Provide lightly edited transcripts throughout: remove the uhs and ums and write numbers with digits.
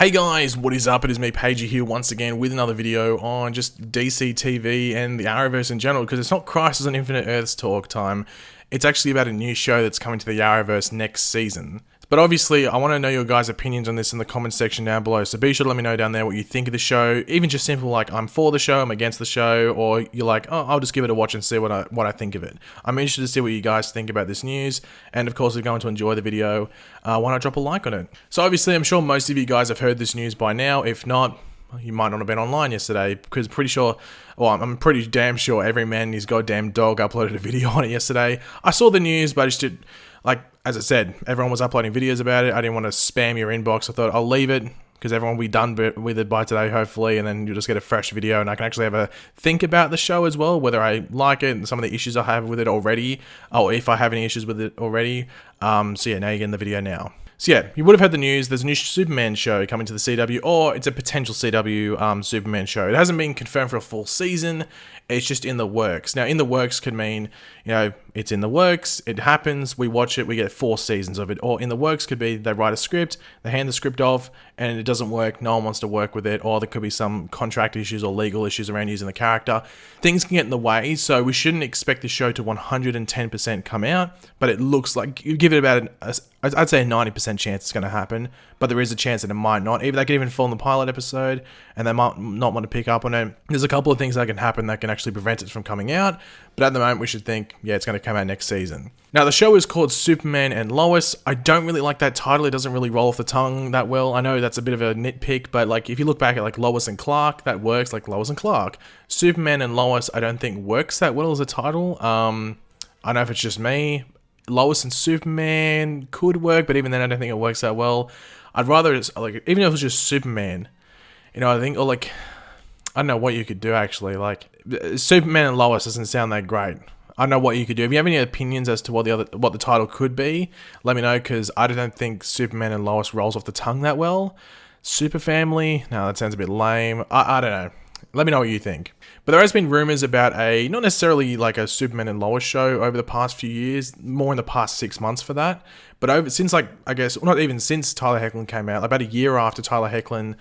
Hey guys, what is up? It is me, Pagey, here once again with another video on just DC TV and the Arrowverse in general, because it's not Crisis on Infinite Earths talk time. It's actually about a new show that's coming to the Arrowverse next season. But obviously, I want to know your guys' opinions on this in the comments section down below, so be sure to let me know down there what you think of the show. Even just simple like, I'm for the show, I'm against the show, or you're like, oh, I'll just give it a watch and see what I think of it. I'm interested to see what you guys think about this news, and of course, if you're going to enjoy the video, why not drop a like on it? So obviously, I'm sure most of you guys have heard this news by now. If not, you might not have been online yesterday, because I'm pretty damn sure every man and his goddamn dog uploaded a video on it yesterday. I saw the news, but I just did, as I said, everyone was uploading videos about it. I didn't want to spam your inbox. I thought I'll leave it, because everyone will be done with it by today, hopefully, and then you'll just get a fresh video, and I can actually have a think about the show as well, whether I like it and some of the issues I have with it already, or if I have any issues with it already. So yeah, now you're getting the video now. So yeah, you would have heard the news, there's a new Superman show coming to the CW, or it's a potential CW Superman show. It hasn't been confirmed for a full season, it's just in the works. Now, in the works could mean, it's in the works, it happens, we watch it, we get 4 seasons of it. Or in the works could be they write a script, they hand the script off, and it doesn't work, no one wants to work with it, or there could be some contract issues or legal issues around using the character. Things can get in the way, so we shouldn't expect the show to 110% come out, but it looks like, you give it about, I'd say a 90% chance it's going to happen, but there is a chance that it might not. They could even fall in the pilot episode, and they might not want to pick up on it. There's a couple of things that can happen that can actually prevent it from coming out, but at the moment we should think, yeah, it's going to come out next season. Now, the show is called Superman and Lois. I don't really like that title. It doesn't really roll off the tongue that well. I know that's a bit of a nitpick, but if you look back at Lois and Clark, that works, like Lois and Clark. Superman and Lois, I don't think works that well as a title. I don't know if it's just me. Lois and Superman could work, but even then I don't think it works that well. I'd rather it's even if it was just Superman, I think, or I don't know what you could do actually. Superman and Lois doesn't sound that great. I don't know what you could do. If you have any opinions as to what the title could be, let me know, because I don't think Superman and Lois rolls off the tongue that well. Super Family, no, that sounds a bit lame. I don't know. Let me know what you think. But there has been rumors about not necessarily a Superman and Lois show over the past few years, more in the past 6 months for that. But since not even since Tyler Hoechlin came out, about a year after Tyler Hoechlin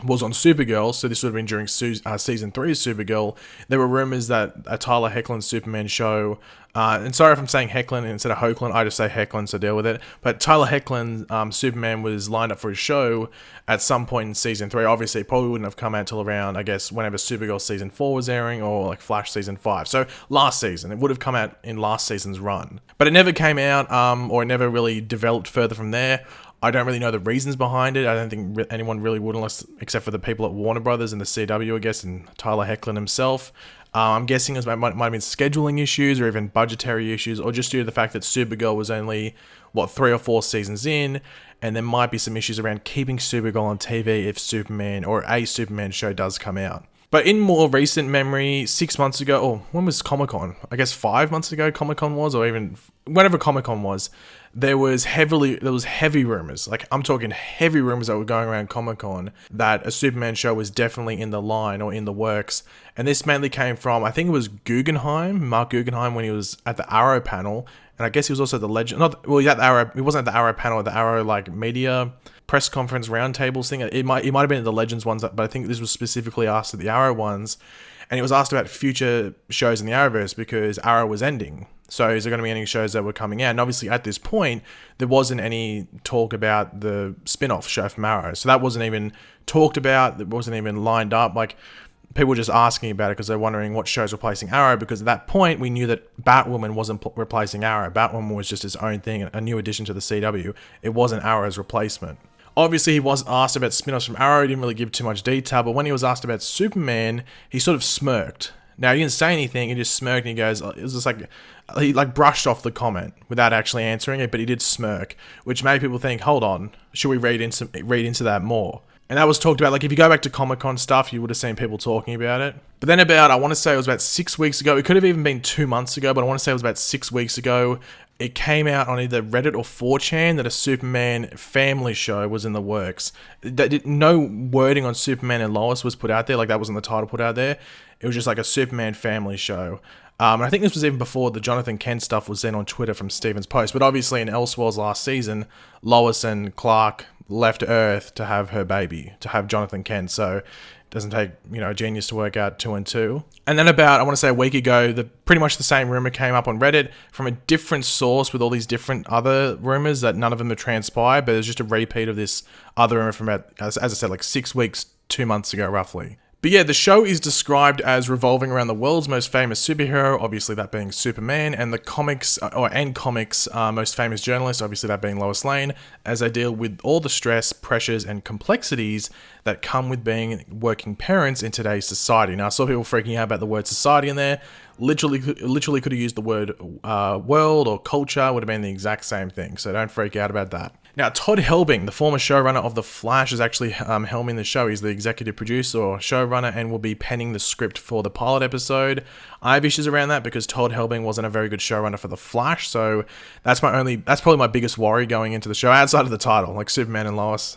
was on Supergirl, so this would have been during season 3 of Supergirl, there were rumors that a Tyler Hoechlin Superman show, and sorry if I'm saying Hoechlin instead of Hoechlin, I just say Hoechlin, so deal with it, but Tyler Hoechlin Superman was lined up for a show at some point in season 3. Obviously, it probably wouldn't have come out till around, I guess, whenever Supergirl season 4 was airing, or Flash season 5, so last season. It would have come out in last season's run. But it never came out, or it never really developed further from there. I don't really know the reasons behind it. I don't think anyone really would, except for the people at Warner Brothers and the CW, I guess, and Tyler Hoechlin himself. I'm guessing it might have been scheduling issues, or even budgetary issues, or just due to the fact that Supergirl was only, 3 or 4 seasons in, and there might be some issues around keeping Supergirl on TV if Superman, or a Superman show does come out. But in more recent memory, 6 months ago, or when was Comic-Con? I guess 5 months ago Comic-Con was, or even whenever Comic-Con was, there was heavy rumors. I'm talking heavy rumors that were going around Comic-Con that a Superman show was definitely in the line or in the works. And this mainly came from, I think it was Guggenheim, Mark Guggenheim, when he was at the Arrow panel. And I guess he was also at the Legend, he wasn't at the Arrow panel, at the Arrow media press conference roundtables thing. It might have been at the Legends ones, but I think this was specifically asked at the Arrow ones. And it was asked about future shows in the Arrowverse because Arrow was ending. So is there going to be any shows that were coming out? And obviously at this point, there wasn't any talk about the spin-off show from Arrow. So that wasn't even talked about. It wasn't even lined up. People were just asking about it because they're wondering what show's replacing Arrow, because at that point, we knew that Batwoman wasn't replacing Arrow. Batwoman was just its own thing, a new addition to the CW. It wasn't Arrow's replacement. Obviously, he wasn't asked about spin-offs from Arrow. He didn't really give too much detail, but when he was asked about Superman, he sort of smirked. Now, he didn't say anything, he just smirked, and he goes, it was just he brushed off the comment without actually answering it, but he did smirk, which made people think, hold on, should we read into that more? And that was talked about, if you go back to Comic-Con stuff, you would have seen people talking about it. But then I want to say it was about 6 weeks ago, it could have even been 2 months ago, but I want to say it was about 6 weeks ago, it came out on either Reddit or 4chan that a Superman family show was in the works. No wording on Superman and Lois was put out there, that wasn't the title put out there. It was just a Superman family show. And I think this was even before the Jonathan Kent stuff was then on Twitter from Steven's post. But obviously in Elseworlds last season, Lois and Clark left Earth to have her baby, to have Jonathan Kent. So it doesn't take, a genius to work out 2 and 2. And then about, I want to say a week ago, pretty much the same rumor came up on Reddit from a different source with all these different other rumors that none of them have transpired, but it's just a repeat of this other rumor from about, as I said, like 6 weeks, 2 months ago, roughly. But yeah, the show is described as revolving around the world's most famous superhero, obviously that being Superman, and the comics most famous journalist, obviously that being Lois Lane, as they deal with all the stress, pressures, and complexities that come with being working parents in today's society. Now, I saw people freaking out about the word society in there. Literally could have used the word world or culture, would have been the exact same thing, so don't freak out about that. Now, Todd Helbing, the former showrunner of The Flash, is actually helming the show. He's the executive producer or showrunner and will be penning the script for the pilot episode. I have issues around that because Todd Helbing wasn't a very good showrunner for The Flash, so that's probably my biggest worry going into the show, outside of the title, like Superman and Lois,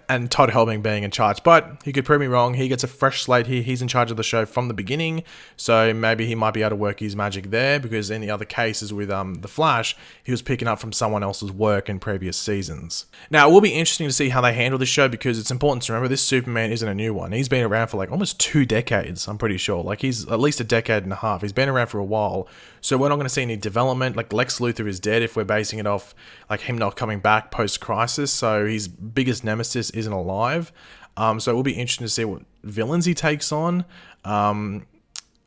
and Todd Helbing being in charge. But he could prove me wrong. He gets a fresh slate here. He's in charge of the show from the beginning, so maybe he might be able to work his magic there, because in the other cases with The Flash, he was picking up from someone else's work in previous seasons. Now, it will be interesting to see how they handle this show, because it's important to remember this Superman isn't a new one. He's been around for like almost 2 decades, I'm pretty sure. Like, he's at least a decade and a half. He's been around for a while, so we're not going to see any development. Like, Lex Luthor is dead if we're basing it off like him not coming back post-crisis, so his biggest nemesis isn't alive. So it will be interesting to see what villains he takes on.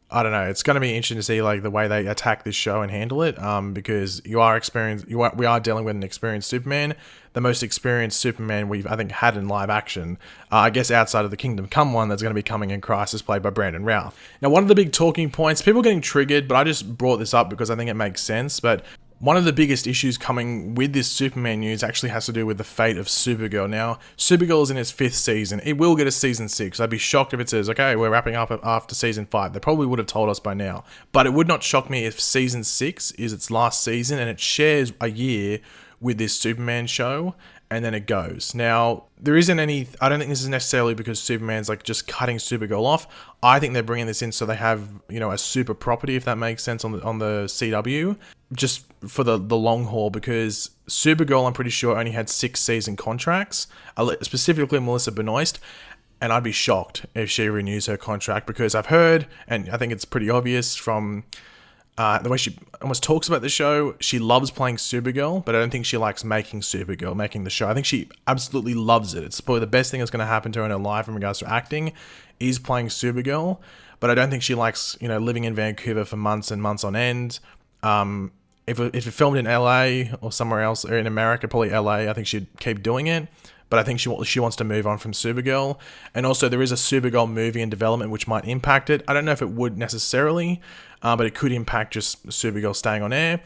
I don't know. It's going to be interesting to see like the way they attack this show and handle it, because we are dealing with an experienced Superman, the most experienced Superman we've, I think, had in live action. I guess outside of the Kingdom Come one that's going to be coming in Crisis, played by Brandon Routh. Now, one of the big talking points, people getting triggered, but I just brought this up because I think it makes sense, but one of the biggest issues coming with this Superman news actually has to do with the fate of Supergirl. Now, Supergirl is in its 5th season. It will get a season 6. I'd be shocked if it says, okay, we're wrapping up after season 5. They probably would have told us by now. But it would not shock me if season 6 is its last season and it shares a year with this Superman show, and then it goes. Now, there isn't any, I don't think this is necessarily because Superman's like just cutting Supergirl off. I think they're bringing this in so they have, a super property, if that makes sense, on the CW, just for the long haul, because Supergirl, I'm pretty sure, only had 6 season contracts, specifically Melissa Benoist, and I'd be shocked if she renews her contract, because I've heard, and I think it's pretty obvious from the way she almost talks about the show, she loves playing Supergirl, but I don't think she likes making Supergirl, making the show. I think she absolutely loves it. It's probably the best thing that's going to happen to her in her life in regards to acting, is playing Supergirl, but I don't think she likes, living in Vancouver for months and months on end. If it filmed in LA or somewhere else, or in America, probably LA, I think she'd keep doing it. But I think she wants to move on from Supergirl. And also there is a Supergirl movie in development which might impact it. I don't know if it would necessarily, but it could impact just Supergirl staying on air.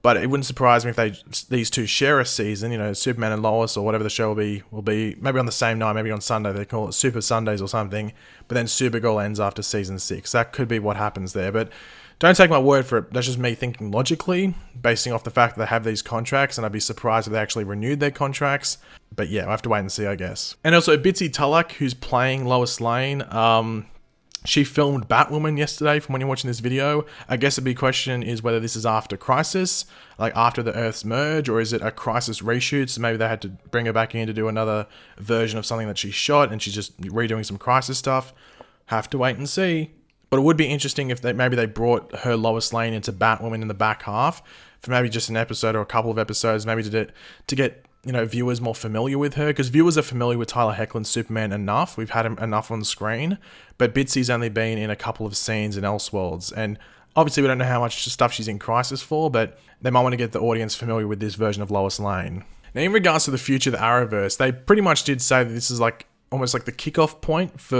But it wouldn't surprise me if these two share a season, Superman and Lois or whatever the show will be maybe on the same night, maybe on Sunday. They call it Super Sundays or something. But then Supergirl ends after season 6. That could be what happens there. But don't take my word for it. That's just me thinking logically, basing off the fact that they have these contracts, and I'd be surprised if they actually renewed their contracts. But yeah, I have to wait and see, I guess. And also, Bitsy Tulloch, who's playing Lois Lane, she filmed Batwoman yesterday from when you're watching this video. I guess the big question is whether this is after Crisis, like after the Earths merge, or is it a Crisis reshoot? So maybe they had to bring her back in to do another version of something that she shot, and she's just redoing some Crisis stuff. Have to wait and see. But it would be interesting if maybe they brought her Lois Lane into Batwoman in the back half for maybe just an episode or a couple of episodes, maybe to get viewers more familiar with her, because viewers are familiar with Tyler Hoechlin's Superman enough. We've had him enough on the screen, but Bitsy's only been in a couple of scenes in Elseworlds, and obviously we don't know how much stuff she's in Crisis for, but they might want to get the audience familiar with this version of Lois Lane. Now, in regards to the future of the Arrowverse, they pretty much did say that this is almost like the kickoff point for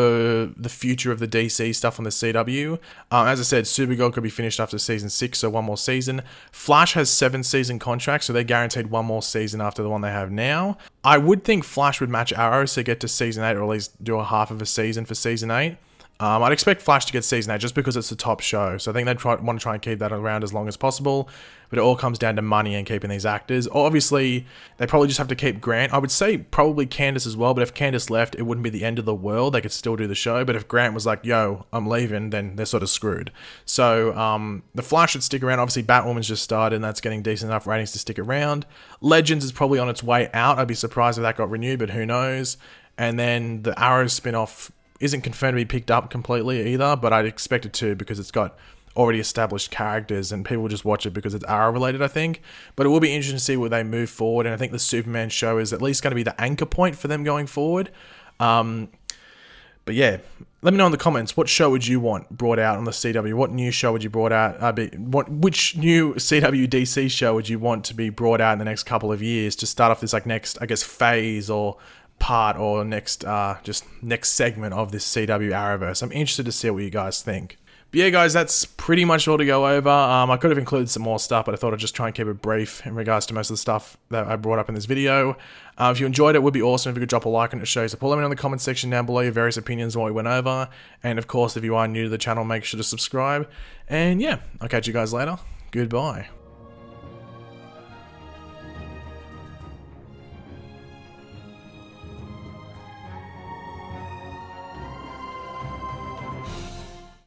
the future of the DC stuff on the CW. As I said, Supergirl could be finished after season 6, so one more season. Flash has 7 season contracts, so they're guaranteed one more season after the one they have now. I would think Flash would match Arrow, so get to season 8, or at least do a half of a season for season 8. I'd expect Flash to get season 8 just because it's the top show. So I think they'd want to try and keep that around as long as possible. But it all comes down to money and keeping these actors. Obviously, they probably just have to keep Grant. I would say probably Candace as well. But if Candace left, it wouldn't be the end of the world. They could still do the show. But if Grant was like, yo, I'm leaving, then they're sort of screwed. So the Flash should stick around. Obviously, Batwoman's just started and that's getting decent enough ratings to stick around. Legends is probably on its way out. I'd be surprised if that got renewed, but who knows. And then the Arrow spin-off isn't confirmed to be picked up completely either, but I'd expect it to because it's got already established characters and people just watch it because it's Arrow related, I think. But it will be interesting to see where they move forward, and I think the Superman show is at least going to be the anchor point for them going forward. But yeah, let me know in the comments, what show would you want brought out on the CW? What new show would you brought out? Which new CW DC show would you want to be brought out in the next couple of years to start off this like next, I guess, phase or part or next segment of this CW Arrowverse? I'm interested to see what you guys think. But yeah, guys, that's pretty much all to go over. I could have included some more stuff, but I thought I'd just try and keep it brief in regards to most of the stuff that I brought up in this video. If you enjoyed it, it would be awesome if you could drop a like on the show. So let me know in the comment section down below your various opinions on what we went over. And of course, if you are new to the channel, make sure to subscribe. And yeah, I'll catch you guys later. Goodbye.